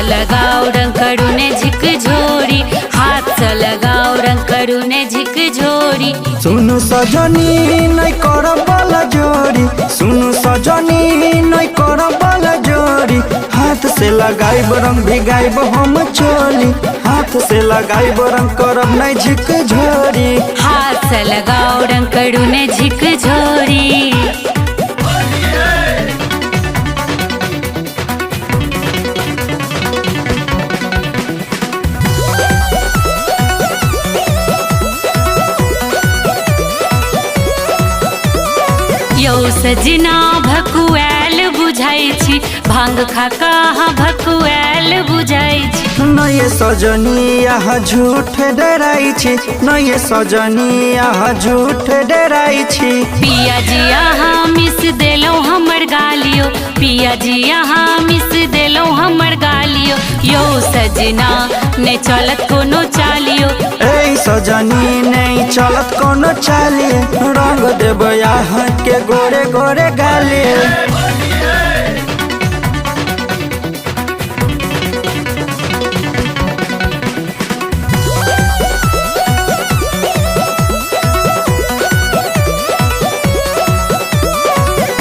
लगाओ रंग करूने झिक झोरी, हाथ से लगाओ रंग करूने झिक झोरी। सुनु सजनी नहीं कर बल जोरी, सुनु सजनी नहीं कर बल जोरी। हाथ से लगाइब रंग भिगाइब हम चोली, हाथ से लगाइब रंग करब नहीं झिक झोरी। हाथ से लगाओ रंग करूने झिक झोरी। यौ सजना भकुआल बुझाई छी, भांग खा कहाँ भकुआल बुझाई छी। नये सजनी यहाँ झूठ डराई छी, नये सजनी यहाँ झूठ डराई छी। पिया जी यहाँ मिस देलो हमर गालियो, पिया जी यहाँ मिस देलो हमर गालियो। यौ सजना ने चलत कोनो चालियो, ए सजनी नहीं चलत कोनो चालिए। रंग देब यहाँ के गोरे गोरे गाले।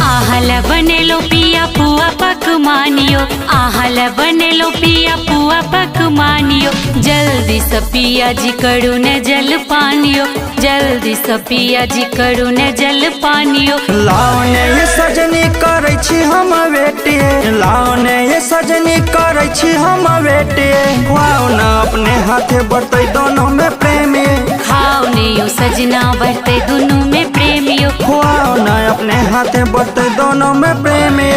आहल बनेलो पिया पुआ पक मानियो, आहल बनेलो पिया पुआ पक मानियो। जल्दी से पिया जी करू ने जल पानियो, जल्दी से पिया जी करू ने जल पानियो। लाओ ने ये सजनी करे छी हम बेटी, लाओ ने ये सजनी करे छी हम बेटी। खाओ ना अपने हाथे बढ़ते दोनों में प्रेमी, खाओ ने यो सजना बढ़ते दोनों में प्रेमियो। खाओ ना अपने हाथे बढ़ते दोनों में प्रेमी।